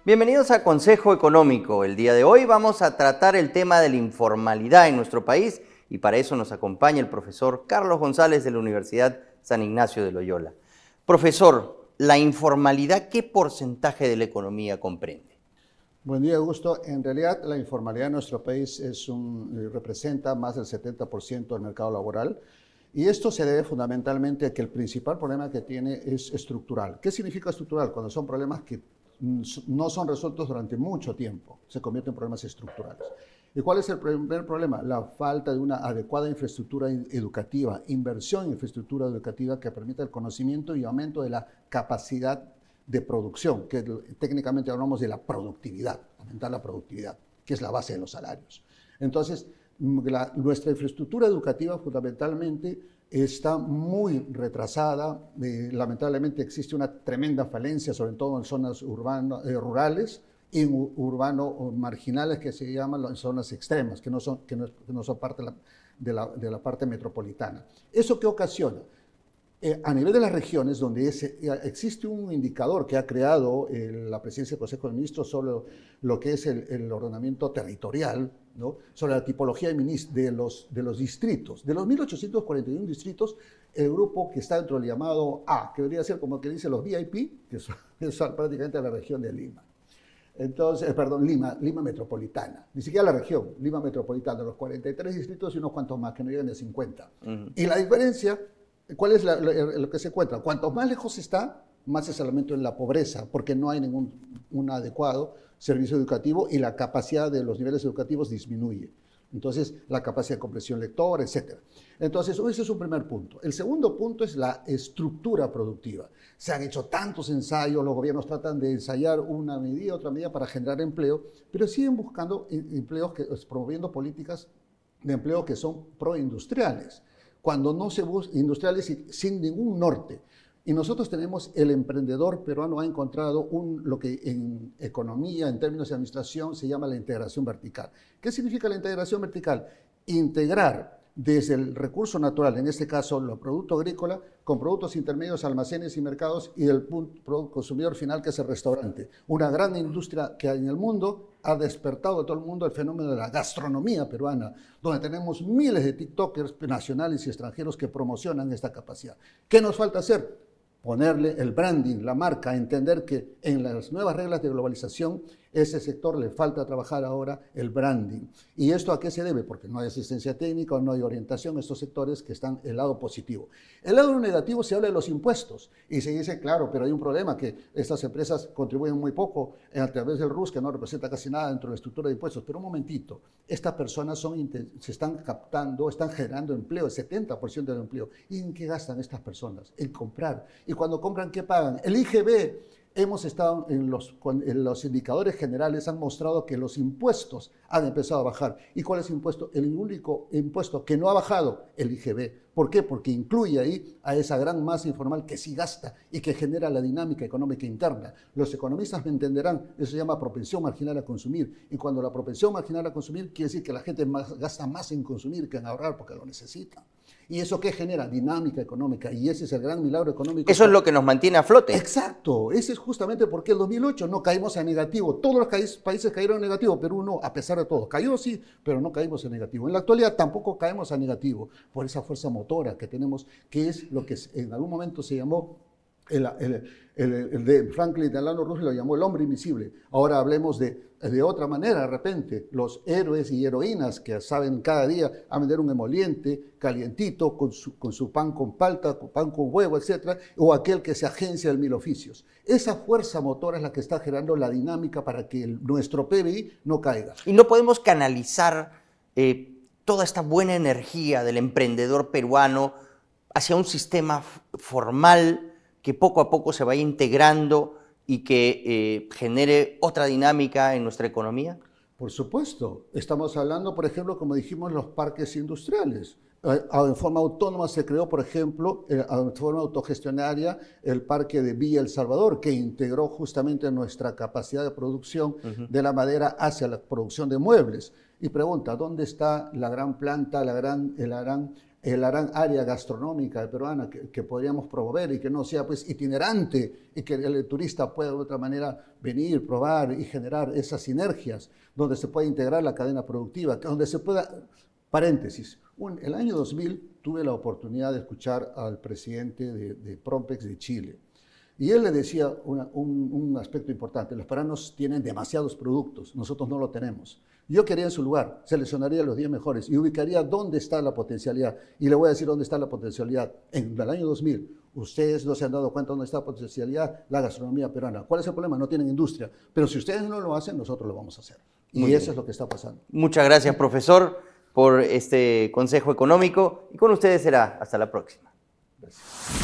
Bienvenidos a Consejo Económico. El día de hoy vamos a tratar el tema de la informalidad en nuestro país y para eso nos acompaña el profesor Carlos González de la Universidad San Ignacio de Loyola. Profesor, ¿la informalidad qué porcentaje de la economía comprende? Buen día, Augusto. En realidad, la informalidad en nuestro país representa más del 70% del mercado laboral. Y esto se debe fundamentalmente a que el principal problema que tiene es estructural. ¿Qué significa estructural? Cuando son problemas que no son resueltos durante mucho tiempo, se convierten en problemas estructurales. ¿Y cuál es el primer problema? La falta de una adecuada infraestructura educativa, inversión en infraestructura educativa que permita el conocimiento y aumento de la capacidad de producción, que técnicamente hablamos de la productividad, aumentar la productividad, que es la base de los salarios. Entonces, nuestra infraestructura educativa fundamentalmente está muy retrasada. Lamentablemente existe una tremenda falencia, sobre todo en zonas rurales y urbano-marginales, que se llaman las zonas extremas, que no son parte de la parte metropolitana. ¿Eso qué ocasiona? A nivel de las regiones, donde existe un indicador que ha creado la presidencia del Consejo de Ministros sobre lo que es el ordenamiento territorial, ¿no? Sobre la tipología de los distritos. De los 1.841 distritos, el grupo que está dentro del llamado A, que debería ser como que dice los VIP, que son prácticamente la región de Lima. Entonces, Lima metropolitana, ni siquiera la región, Lima metropolitana, los 43 distritos y unos cuantos más que no llegan a 50. Y la diferencia, ¿cuál es lo que se encuentra? Cuanto más lejos está, más es el aumento en la pobreza, porque no hay un adecuado servicio educativo y la capacidad de los niveles educativos disminuye. Entonces, la capacidad de comprensión lectora, etc. Entonces, ese es un primer punto. El segundo punto es la estructura productiva. Se han hecho tantos ensayos, los gobiernos tratan de ensayar una medida, otra medida para generar empleo, pero siguen buscando empleos, promoviendo políticas de empleo que son proindustriales, cuando no se buscan industriales y sin ningún norte. Y nosotros tenemos, el emprendedor peruano ha encontrado lo que en economía, en términos de administración, se llama la integración vertical. ¿Qué significa la integración vertical? Integrar desde el recurso natural, en este caso el producto agrícola, con productos intermedios, almacenes y mercados, y el consumidor final, que es el restaurante. Una gran industria que en el mundo ha despertado a todo el mundo el fenómeno de la gastronomía peruana, donde tenemos miles de TikTokers nacionales y extranjeros que promocionan esta capacidad. ¿Qué nos falta hacer? Ponerle el branding, la marca, entender que en las nuevas reglas de globalización, ese sector le falta trabajar ahora el branding. ¿Y esto a qué se debe? Porque no hay asistencia técnica, no hay orientación a estos sectores que están el lado positivo. El lado negativo se habla de los impuestos y se dice, claro, pero hay un problema, que estas empresas contribuyen muy poco a través del RUS, que no representa casi nada dentro de la estructura de impuestos. Pero un momentito, estas personas se están captando, están generando empleo, el 70% del empleo. ¿Y en qué gastan estas personas? En comprar. Y cuando compran, ¿qué pagan? El IGB. Hemos estado en los indicadores generales, han mostrado que los impuestos han empezado a bajar. ¿Y cuál es el impuesto? El único impuesto que no ha bajado, el IGB. ¿Por qué? Porque incluye ahí a esa gran masa informal que sí gasta y que genera la dinámica económica interna. Los economistas me entenderán, eso se llama propensión marginal a consumir. Y cuando la propensión marginal a consumir quiere decir que la gente gasta más en consumir que en ahorrar porque lo necesita. ¿Y eso qué genera? Dinámica económica. Y ese es el gran milagro económico. Eso es lo que nos mantiene a flote. Exacto. Ese es justamente porque en 2008 no caímos en negativo. Todos los países cayeron en negativo. Perú no, a pesar de todo. Cayó sí, pero no caímos en negativo. En la actualidad tampoco caemos en negativo por esa fuerza motora que tenemos, que es lo que en algún momento se llamó el de Franklin Delano Roosevelt, lo llamó el hombre invisible. Ahora hablemos de otra manera, de repente, los héroes y heroínas que saben cada día a vender un emoliente calientito con su pan con palta, con pan con huevo, etc. O aquel que se agencia del mil oficios. Esa fuerza motora es la que está generando la dinámica para que nuestro PBI no caiga. Y no podemos canalizar toda esta buena energía del emprendedor peruano hacia un sistema formal que poco a poco se vaya integrando y que genere otra dinámica en nuestra economía? Por supuesto. Estamos hablando, por ejemplo, como dijimos, los parques industriales. En forma autónoma se creó, por ejemplo, en forma autogestionaria, el parque de Villa El Salvador, que integró justamente nuestra capacidad de producción de la madera hacia la producción de muebles. Y pregunta, ¿dónde está la gran planta, la gran la gran área gastronómica peruana que podríamos promover y que no sea pues itinerante y que el turista pueda de otra manera venir, probar y generar esas sinergias donde se pueda integrar la cadena productiva, donde se pueda... Paréntesis, el año 2000 tuve la oportunidad de escuchar al presidente de Prompex de Chile. Y él le decía un aspecto importante: los peruanos tienen demasiados productos, nosotros no lo tenemos. Yo quería en su lugar, seleccionaría los 10 mejores y ubicaría dónde está la potencialidad. Y le voy a decir dónde está la potencialidad. En el año 2000, ustedes no se han dado cuenta dónde está la potencialidad, la gastronomía peruana. ¿Cuál es el problema? No tienen industria. Pero si ustedes no lo hacen, nosotros lo vamos a hacer. Y eso es lo que está pasando. Muchas gracias, profesor, por este consejo económico. Y con ustedes será hasta la próxima. Gracias.